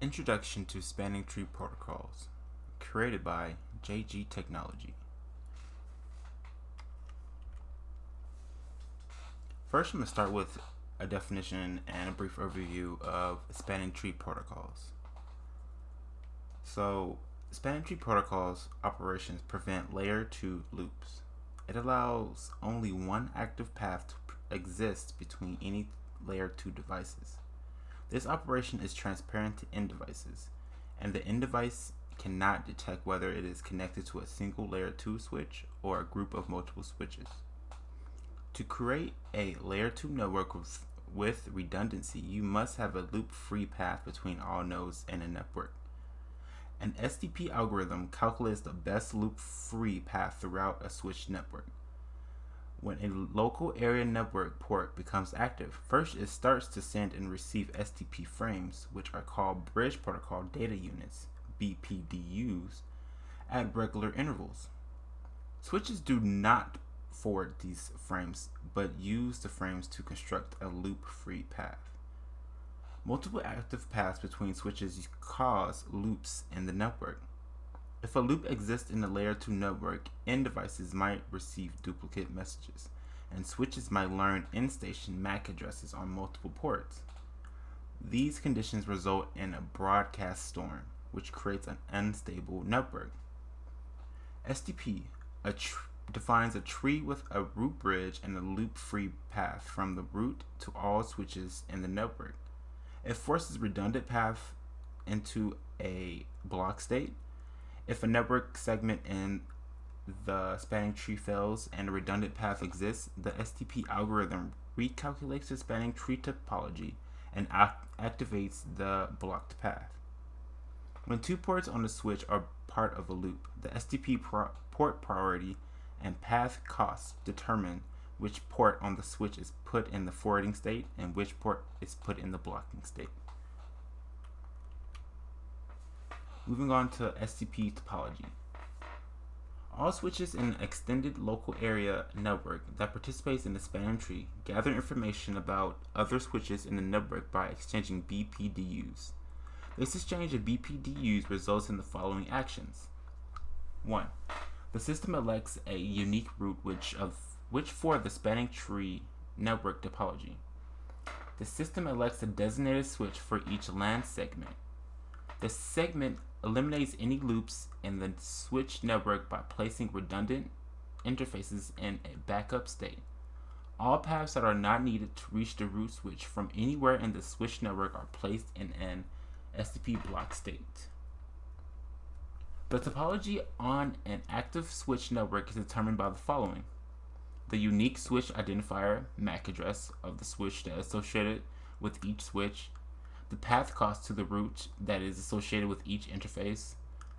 Introduction to Spanning Tree Protocols, created by JG Technology. First, I'm going to start with a definition and a brief overview of spanning tree protocols. So, spanning tree protocols operations prevent layer 2 loops. It allows only one active path to exist between any layer 2 devices. This operation is transparent to end devices, and the end device cannot detect whether it is connected to a single layer 2 switch or a group of multiple switches. To create a layer 2 network with redundancy, you must have a loop-free path between all nodes in a network. An SCP algorithm calculates the best loop-free path throughout a switched network. When a local area network port becomes active, first it starts to send and receive STP frames, which are called Bridge Protocol Data Units, bpdus, at regular intervals. Switches do not forward these frames, but use the frames to construct a loop-free path. Multiple active paths between switches cause loops in the network. If a loop exists in the layer 2 network, end devices might receive duplicate messages, and switches might learn end-station MAC addresses on multiple ports. These conditions result in a broadcast storm, which creates an unstable network. STP defines a tree with a root bridge and a loop-free path from the root to all switches in the network. It forces redundant path into a block state. If a network segment in the spanning tree fails and a redundant path exists, the STP algorithm recalculates the spanning tree topology and activates the blocked path. When two ports on the switch are part of a loop, the STP port priority and path costs determine which port on the switch is put in the forwarding state and which port is put in the blocking state. Moving on to SCP Topology. All switches in an extended local area network that participates in the spanning tree gather information about other switches in the network by exchanging bpdus. This exchange of bpdus results in the following actions. 1. The system elects a unique root which for the spanning tree network topology. The system elects a designated switch for each LAN segment. The segment eliminates any loops in the switch network by placing redundant interfaces in a backup state. All paths that are not needed to reach the root switch from anywhere in the switch network are placed in an STP block state. The topology on an active switch network is determined by the following: the unique switch identifier MAC address of the switch that is associated with each switch, the path cost to the root that is associated with each interface,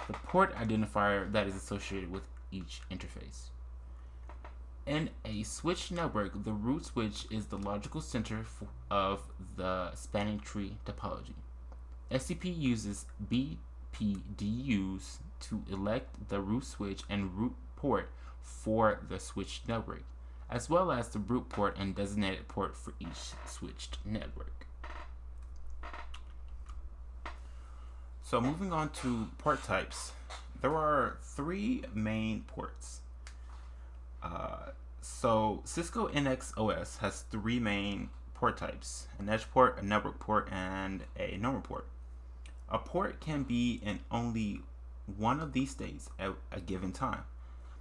the port identifier that is associated with each interface. In a switch network, the root switch is the logical center of the spanning tree topology. SCP uses bpdus to elect the root switch and root port for the switched network, as well as the root port and designated port for each switched network. So moving on to port types, there are three main ports. So Cisco NX OS has three main port types: an edge port, a network port, and a normal port. A port can be in only one of these states at a given time.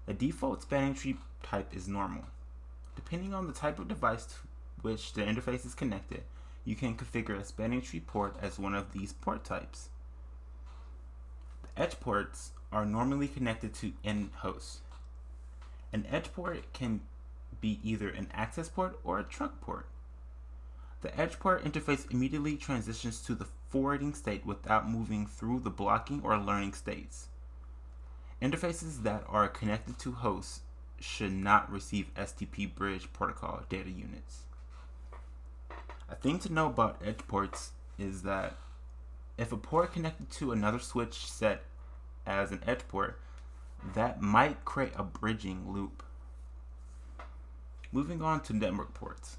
The default spanning tree type is normal. Depending on the type of device to which the interface is connected, you can configure a spanning tree port as one of these port types. The edge ports are normally connected to end hosts. An edge port can be either an access port or a trunk port. The edge port interface immediately transitions to the forwarding state without moving through the blocking or learning states. Interfaces that are connected to hosts should not receive STP Bridge Protocol data units. A thing to know about edge ports is that if a port connected to another switch set as an edge port, that might create a bridging loop. Moving on to network ports.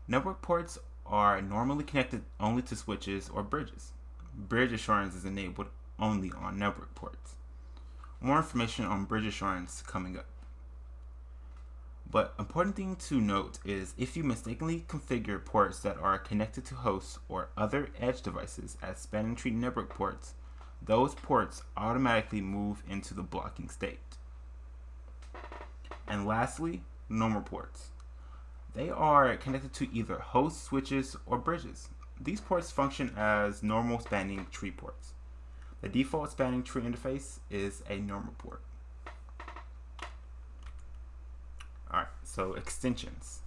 Network ports are normally connected only to switches or bridges. bridge assurance is enabled only on network ports. More information on bridge assurance coming up. But important thing to note is if you mistakenly configure ports that are connected to hosts or other edge devices as spanning tree network ports, those ports automatically move into the blocking state. And lastly, normal ports. They are connected to either host switches or bridges. These ports function as normal spanning tree ports. The default spanning tree interface is a normal port. Alright, so extensions.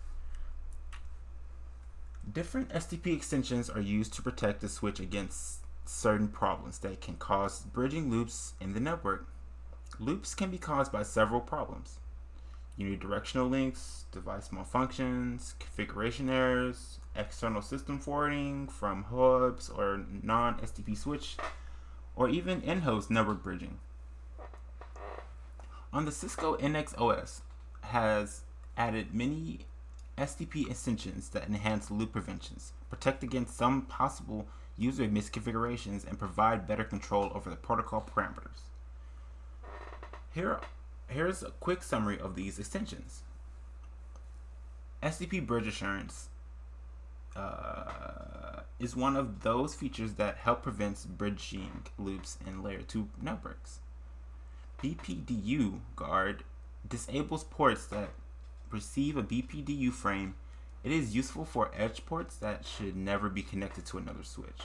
Different STP extensions are used to protect the switch against certain problems that can cause bridging loops in the network. Loops can be caused by several problems: unidirectional links, device malfunctions, configuration errors, external system forwarding from hubs or non-STP switch, or even in-host network bridging. On the Cisco NX OS has added many STP extensions that enhance loop preventions, protect against some possible user misconfigurations, and provide better control over the protocol parameters. Here's a quick summary of these extensions. STP Bridge Assurance is one of those features that help prevent bridging loops in layer 2 networks. bpdu guard disables ports that receive a bpdu frame. It is useful for edge ports that should never be connected to another switch.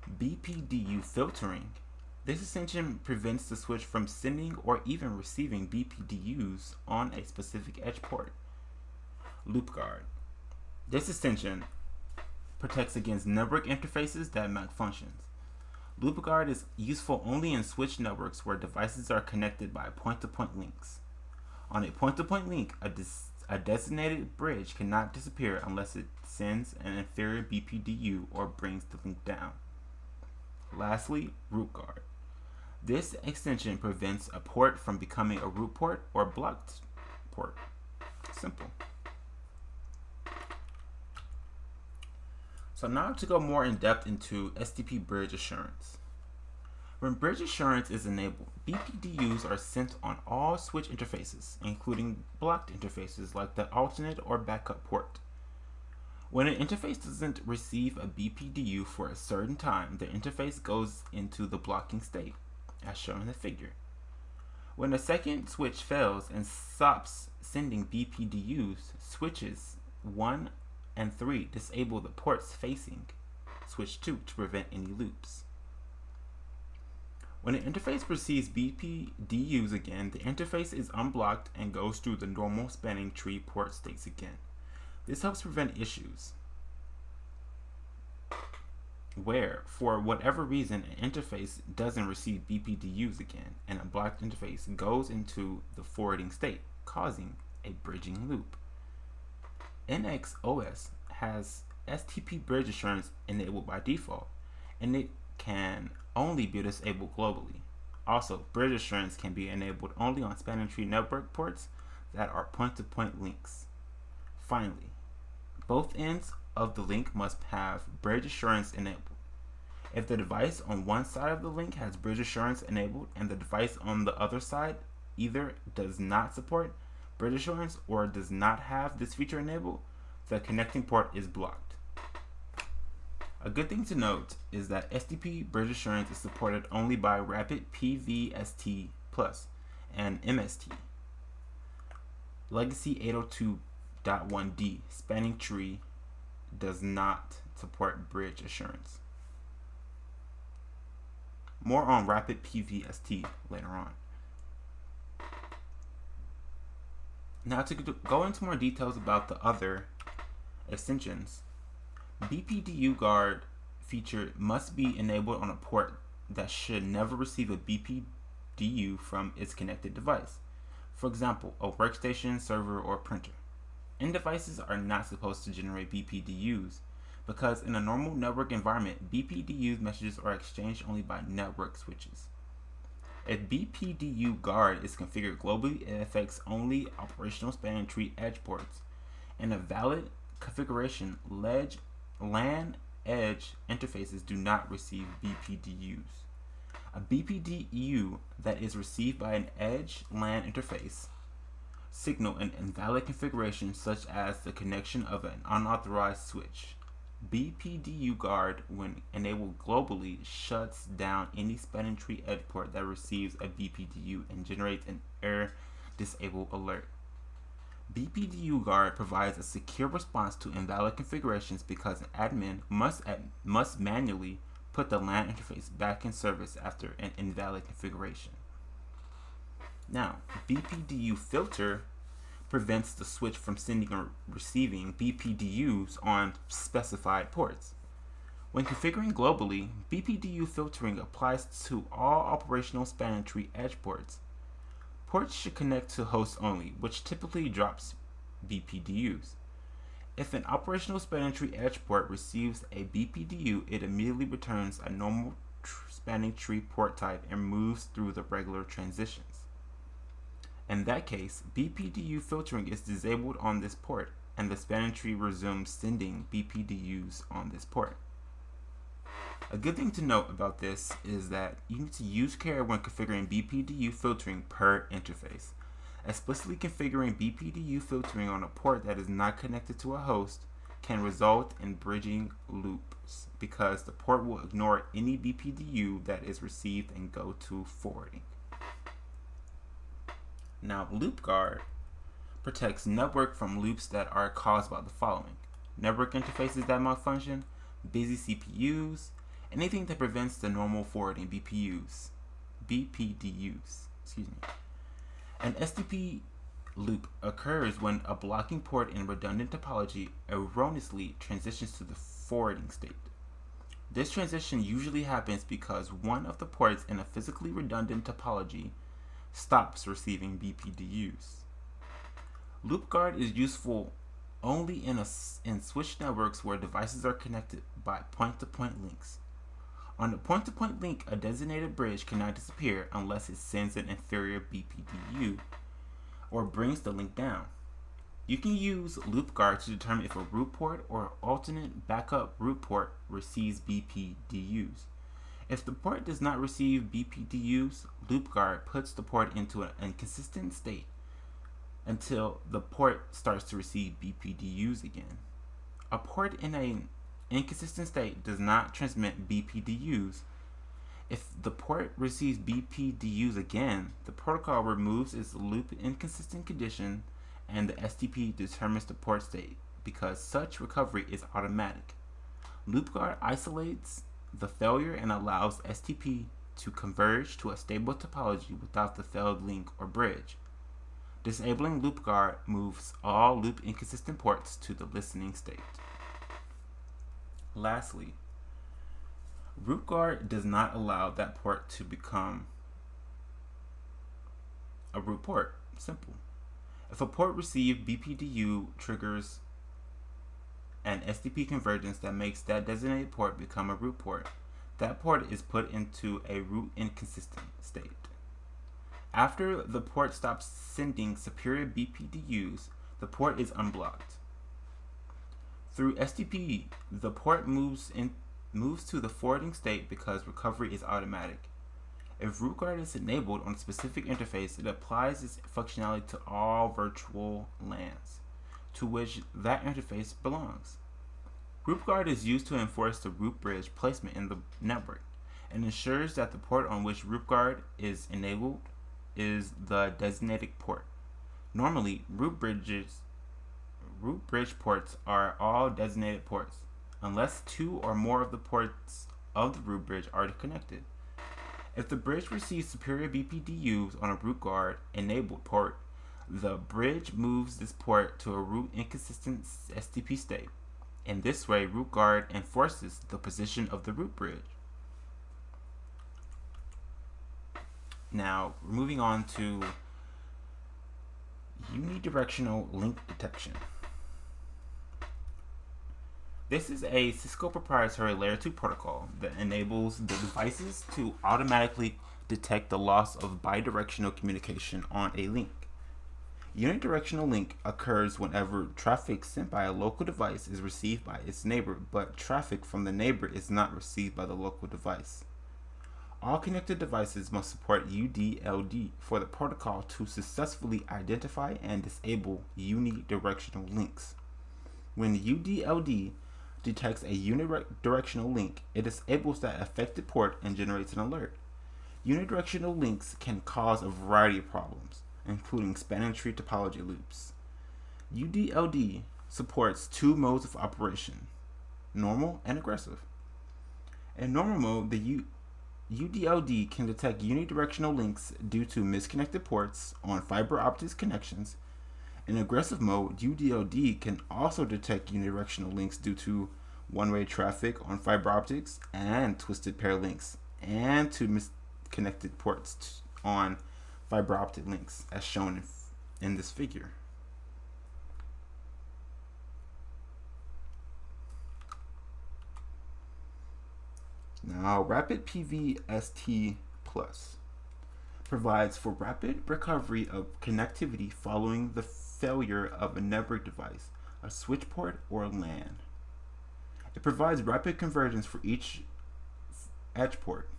bpdu filtering. This extension prevents the switch from sending or even receiving bpdus on a specific edge port. Loop guard. This extension protects against network interfaces that malfunctions. Loop guard is useful only in switch networks where devices are connected by point-to-point links. On a point-to-point link, a designated bridge cannot disappear unless it sends an inferior bpdu or brings the link down. Lastly, root guard. This extension prevents a port from becoming a root port or blocked port. Simple. So now to go more in depth into STP bridge assurance. When bridge assurance is enabled, bpdus are sent on all switch interfaces, including blocked interfaces like the alternate or backup port. When an interface doesn't receive a bpdu for a certain time, the interface goes into the blocking state, as shown in the figure. When a second switch fails and stops sending bpdus, switches 1 and 3 disable the ports facing switch 2 to prevent any loops. When an interface receives bpdus again, the interface is unblocked and goes through the normal spanning tree port states again. This helps prevent issues where, for whatever reason, an interface doesn't receive bpdus again, and a blocked interface goes into the forwarding state, causing a bridging loop. NX OS has STP bridge assurance enabled by default, and it can only be disabled globally. Also, bridge assurance can be enabled only on spanning tree network ports that are point-to-point links. Finally, both ends of the link must have bridge assurance enabled. If the device on one side of the link has bridge assurance enabled and the device on the other side either does not support bridge assurance or does not have this feature enabled, the connecting port is blocked. A good thing to note is that STP bridge assurance is supported only by Rapid PVST Plus and MST. Legacy 802.1d spanning tree does not support bridge assurance. More on Rapid PVST later on. Now to go into more details about the other extensions, bpdu guard feature must be enabled on a port that should never receive a bpdu from its connected device. For example, a workstation, server, or printer. End devices are not supposed to generate bpdus because in a normal network environment, bpdu messages are exchanged only by network switches. If bpdu guard is configured globally, it affects only operational spanning tree edge ports, and a valid configuration LAN edge interfaces do not receive BPDUs. A BPDU that is received by an edge LAN interface signal an invalid configuration such as the connection of an unauthorized switch. BPDU guard, when enabled globally, shuts down any spanning tree edge port that receives a BPDU and generates an error disable alert. BPDU guard provides a secure response to invalid configurations because an admin must manually put the LAN interface back in service after an invalid configuration. Now, BPDU filter prevents the switch from sending or receiving BPDUs on specified ports. When configuring globally, BPDU filtering applies to all operational spanning tree edge ports. Ports should connect to hosts only, which typically drops BPDUs. If an operational spanning tree edge port receives a BPDU, it immediately returns a normal spanning tree port type and moves through the regular transitions. In that case, BPDU filtering is disabled on this port, and the spanning tree resumes sending BPDUs on this port. A good thing to note about this is that you need to use care when configuring BPDU filtering per interface. Explicitly configuring BPDU filtering on a port that is not connected to a host can result in bridging loops because the port will ignore any BPDU that is received and go to forwarding. Now, loop guard protects network from loops that are caused by the following: network interfaces that malfunction, busy CPUs, anything that prevents the normal forwarding BPDUs. An STP loop occurs when a blocking port in redundant topology erroneously transitions to the forwarding state. This transition usually happens because one of the ports in a physically redundant topology stops receiving BPDUs. Loop guard is useful only in switch networks where devices are connected by point-to-point links. On a point-to-point link, a designated bridge cannot disappear unless it sends an inferior BPDU or brings the link down. You can use loop guard to determine if a root port or alternate backup root port receives BPDUs. If the port does not receive BPDUs, loop guard puts the port into an inconsistent state until the port starts to receive BPDUs again. A port in an inconsistent state does not transmit BPDUs. If the port receives BPDUs again, the protocol removes its loop inconsistent condition and the STP determines the port state because such recovery is automatic. Loop guard isolates the failure and allows STP to converge to a stable topology without the failed link or bridge. Disabling loop guard moves all loop inconsistent ports to the listening state. Lastly, root guard does not allow that port to become a root port. Simple. If a port received BPDU triggers an STP convergence that makes that designated port become a root port. That port is put into a root inconsistent state. After the port stops sending superior BPDUs, the port is unblocked. Through STP, the port moves to the forwarding state because recovery is automatic. If root guard is enabled on a specific interface, it applies its functionality to all virtual LANs to which that interface belongs. Root guard is used to enforce the root bridge placement in the network and ensures that the port on which root guard is enabled is the designated port. Normally, root bridge ports are all designated ports, unless two or more of the ports of the root bridge are connected. If the bridge receives superior BPDUs on a root guard enabled port, the bridge moves this port to a root inconsistent STP state. In this way, root guard enforces the position of the root bridge. Now, moving on to unidirectional link detection. This is a Cisco proprietary layer 2 protocol that enables the devices to automatically detect the loss of bidirectional communication on a link. Unidirectional link occurs whenever traffic sent by a local device is received by its neighbor, but traffic from the neighbor is not received by the local device. All connected devices must support UDLD for the protocol to successfully identify and disable unidirectional links. When UDLD detects a unidirectional link, it disables that affected port and generates an alert. Unidirectional links can cause a variety of problems, including spanning tree topology loops. UDLD supports two modes of operation, normal and aggressive. In normal mode, the UDLD can detect unidirectional links due to misconnected ports on fiber optics connections. In aggressive mode, UDLD can also detect unidirectional links due to one-way traffic on fiber optics and twisted pair links, and to misconnected ports on fiber optic links, as shown in this figure. Now, Rapid PVST Plus provides for rapid recovery of connectivity following the failure of a network device, a switch port, or a LAN. It provides rapid convergence for each edge port.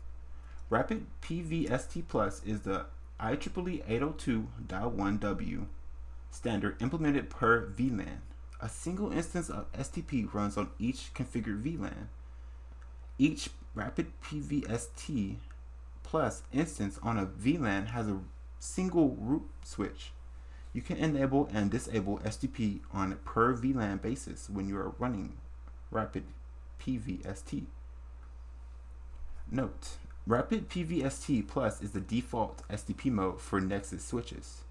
Rapid PVST Plus is the IEEE 802.1W standard implemented per VLAN. A single instance of STP runs on each configured VLAN. Each Rapid PVST Plus instance on a VLAN has a single root switch. You can enable and disable STP on a per VLAN basis when you are running Rapid PVST. Note: Rapid PVST Plus is the default STP mode for Nexus switches.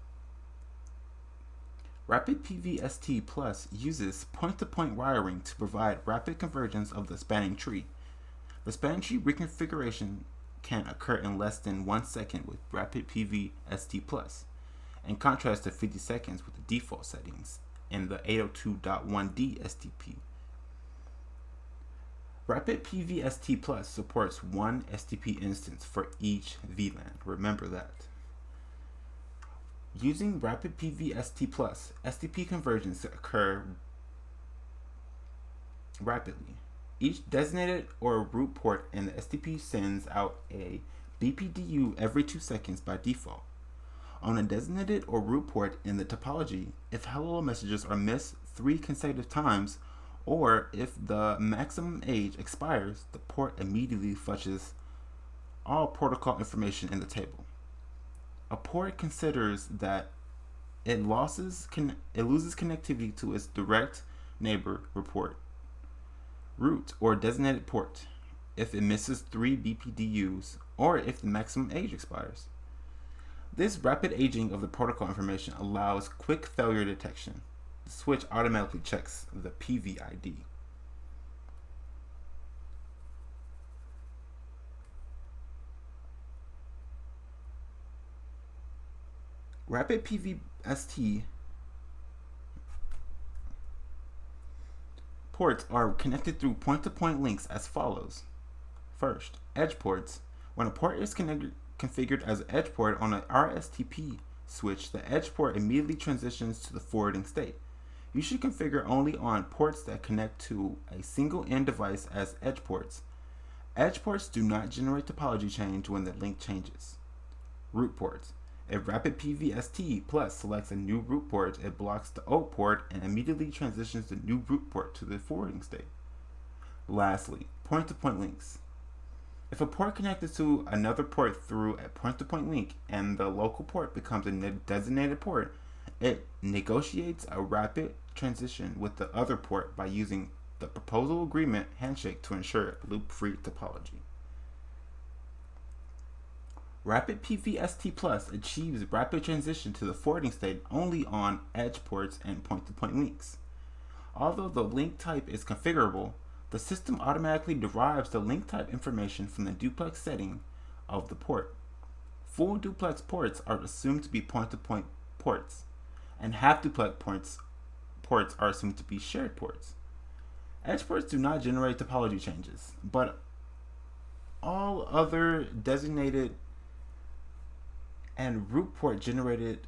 Rapid PVST Plus uses point-to-point wiring to provide rapid convergence of the spanning tree. The spanning tree reconfiguration can occur in less than 1 second with Rapid PVST Plus, in contrast to 50 seconds with the default settings in the 802.1D STP. Rapid PVST Plus supports one STP instance for each VLAN. Remember that. Using Rapid PVST Plus, STP convergence occur rapidly. Each designated or root port in the STP sends out a bpdu every 2 seconds by default. On a designated or root port in the topology, if hello messages are missed 3 consecutive times, or if the maximum age expires, the port immediately flushes all protocol information in the table. A port considers that it loses connectivity to its direct neighbor root or designated port if it misses 3 bpdus or if the maximum age expires. This rapid aging of the protocol information allows quick failure detection. The switch automatically checks the PVID. Rapid PVST ports are connected through point-to-point links as follows. First, edge ports. When a port is configured as an edge port on an RSTP switch, the edge port immediately transitions to the forwarding state. You should configure only on ports that connect to a single end device as edge ports. Edge ports do not generate topology change when the link changes. Root ports. If Rapid PVST Plus selects a new root port, it blocks the old port and immediately transitions the new root port to the forwarding state. Lastly, point-to-point links. If a port connected to another port through a point-to-point link and the local port becomes a designated port, it negotiates a rapid transition with the other port by using the proposal agreement handshake to ensure loop-free topology. Rapid PVST Plus achieves rapid transition to the forwarding state only on edge ports and point-to-point links. Although the link type is configurable, the system automatically derives the link type information from the duplex setting of the port. Full duplex ports are assumed to be point-to-point ports, and half duplex ports are assumed to be shared ports. Edge ports do not generate topology changes, but all other designated and root port generated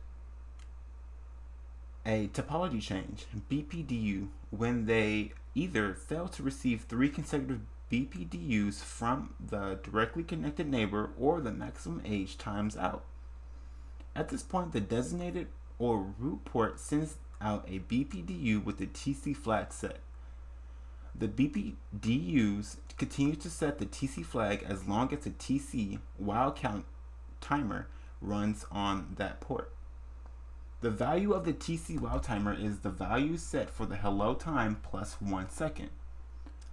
a topology change, bpdu, when they either fail to receive 3 consecutive bpdus from the directly connected neighbor or the maximum age times out. At this point, the designated or root port sends out a bpdu with the TC flag set. The bpdus continue to set the TC flag as long as the TC while count timer runs on that port. The value of the TC while timer is the value set for the hello time plus 1 second.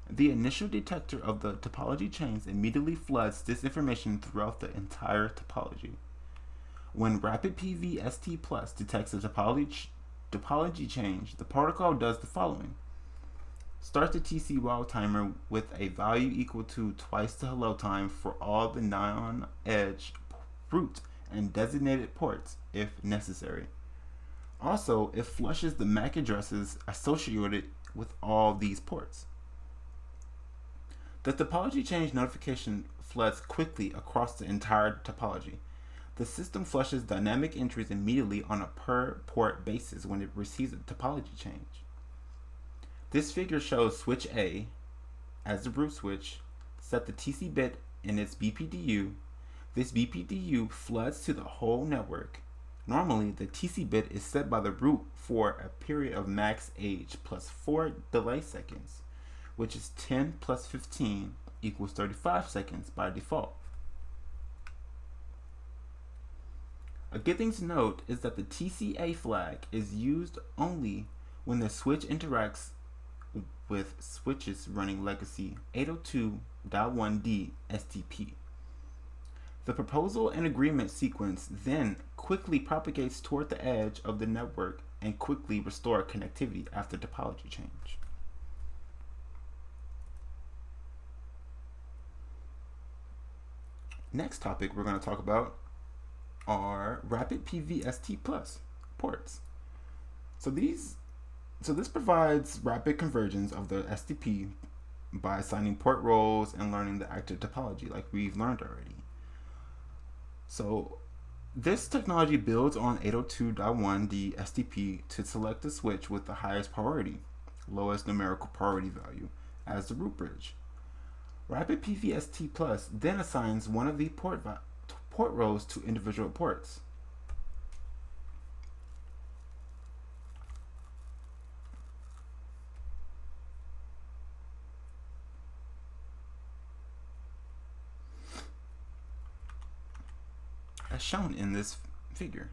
The initial detector of the topology change immediately floods this information throughout the entire topology. When rapid PVST plus detects a topology change, the protocol does the following. Start the TC while timer with a value equal to twice the hello time for all the non-edge root and designated ports if necessary. Also, it flushes the MAC addresses associated with all these ports. The topology change notification floods quickly across the entire topology. The system flushes dynamic entries immediately on a per port basis when it receives a topology change. This figure shows switch A as the root switch set the TC bit in its bpdu. This bpdu floods to the whole network. Normally, the TC bit is set by the root for a period of max age plus 4 delay seconds, which is 10 plus 15 equals 35 seconds by default. A good thing to note is that the TCA flag is used only when the switch interacts with switches running legacy 802.1d STP. The proposal and agreement sequence then quickly propagates toward the edge of the network and quickly restore connectivity after topology change. Next topic we're going to talk about are rapid PVST plus ports. So this provides rapid conversions of the STP by assigning port roles and learning the active topology like we've learned already. So this technology builds on 802.1d STP to select the switch with the highest priority, lowest numerical priority value, as the root bridge. Rapid PVST plus then assigns one of the port rows to individual ports. As shown in this figure.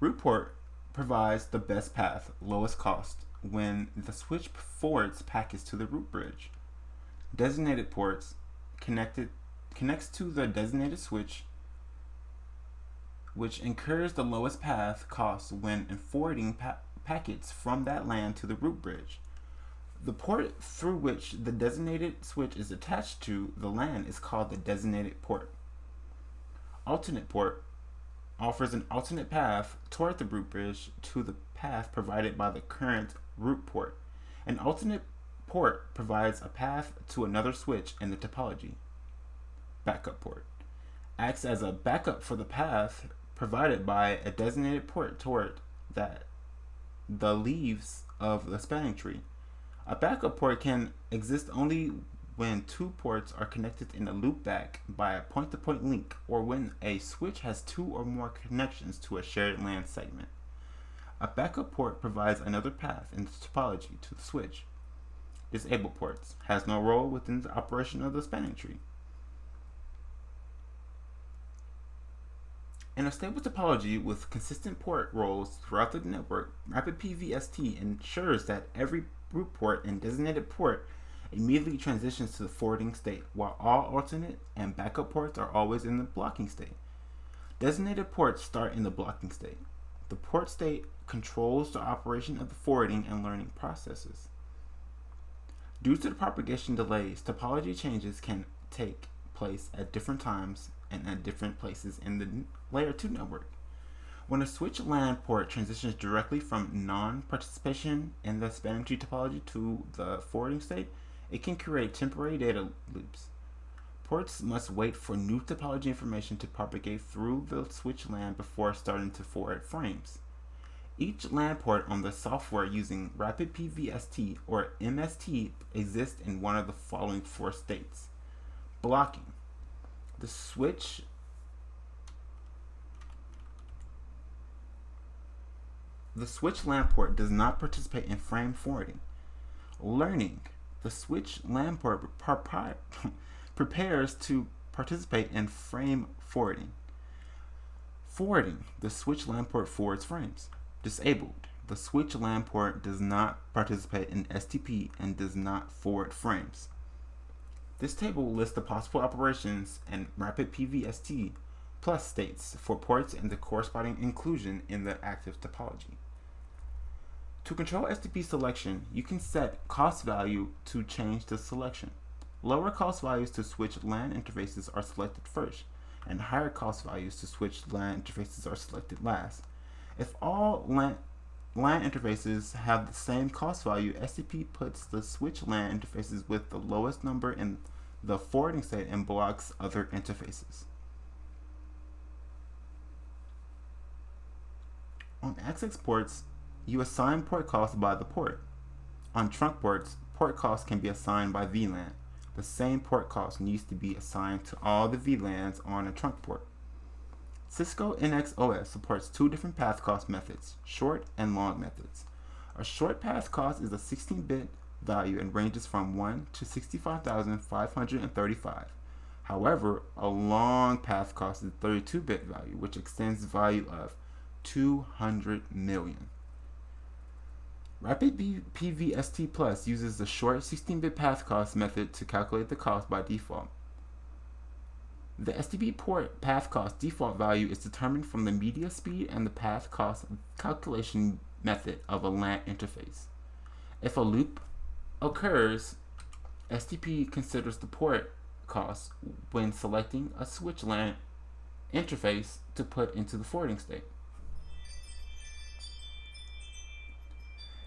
Root port provides the best path, lowest cost, when the switch forwards packets to the root bridge. Designated ports connects to the designated switch, which incurs the lowest path cost when forwarding packets from that LAN to the root bridge. The port through which the designated switch is attached to the LAN is called the designated port. Alternate port offers an alternate path toward the root bridge to the path provided by the current root port. An alternate port provides a path to another switch in the topology. Backup port acts as a backup for the path provided by a designated port toward the leaves of the spanning tree. A backup port can exist only when 2 ports are connected in a loopback by a point-to-point link, or when a switch has 2 or more connections to a shared LAN segment. A backup port provides another path in the topology to the switch. Disable ports has no role within the operation of the spanning tree. In a stable topology with consistent port roles throughout the network, rapid PVST ensures that every root port and designated port immediately transitions to the forwarding state, while all alternate and backup ports are always in the blocking state. Designated ports start in the blocking state. The port state controls the operation of the forwarding and learning processes. Due to the propagation delays, topology changes can take place at different times and at different places in the layer 2 network. When a switch LAN port transitions directly from non-participation in the spanning tree topology to the forwarding state, it can create temporary data loops. Ports must wait for new topology information to propagate through the switch LAN before starting to forward frames. Each LAN port on the software using Rapid PVST or MST exists in one of the following four states. Blocking. The switch LAN port does not participate in frame forwarding. Learning. The switch LAN port prepares to participate in frame forwarding. Forwarding. The switch LAN port forwards frames. Disabled. The switch LAN port does not participate in STP and does not forward frames. This table lists the possible operations and Rapid PVST plus states for ports and the corresponding inclusion in the active topology. To control STP selection, you can set cost value to change the selection. Lower cost values to switch LAN interfaces are selected first, and higher cost values to switch LAN interfaces are selected last. If all LAN interfaces have the same cost value, SCP puts the switch LAN interfaces with the lowest number in the forwarding state and blocks other interfaces. On access ports, you assign port costs by the port. On trunk ports, port costs can be assigned by VLAN. The same port cost needs to be assigned to all the VLANs on a trunk port. Cisco NX-OS supports two different path cost methods, short and long methods. A short path cost is a 16-bit value and ranges from 1 to 65,535. However, a long path cost is a 32-bit value, which extends the value of 200 million. Rapid PVST Plus uses the short 16-bit path cost method to calculate the cost by default. The STP port path cost default value is determined from the media speed and the path cost calculation method of a LAN interface. If a loop occurs, STP considers the port cost when selecting a switch LAN interface to put into the forwarding state.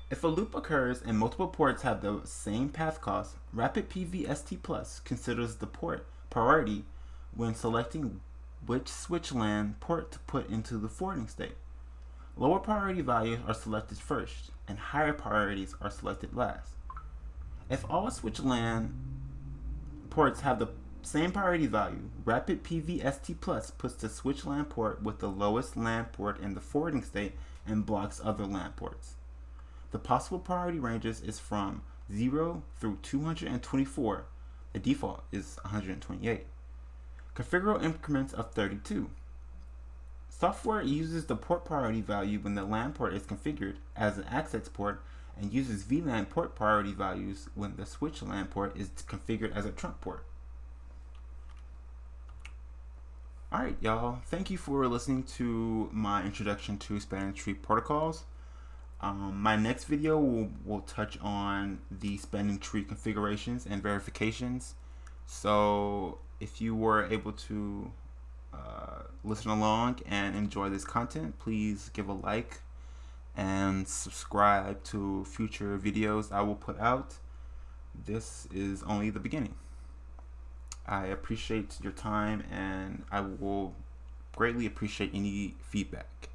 If a loop occurs and multiple ports have the same path cost, Rapid PVST Plus considers the port priority when selecting which switch LAN port to put into the forwarding state. Lower priority values are selected first, and higher priorities are selected last. If all switch LAN ports have the same priority value, Rapid PVST Plus puts the switch LAN port with the lowest LAN port in the forwarding state and blocks other LAN ports. The possible priority ranges is from 0 through 224. The default is 128. Configurable increments of 32. Software uses the port priority value when the LAN port is configured as an access port and uses VLAN port priority values when the switch LAN port is configured as a trunk port. Alright, y'all. Thank you for listening to my introduction to spanning tree protocols. My next video will touch on the spanning tree configurations and verifications. So if you were able to listen along and enjoy this content, please give a like and subscribe to future videos I will put out. This is only the beginning. I appreciate your time and I will greatly appreciate any feedback.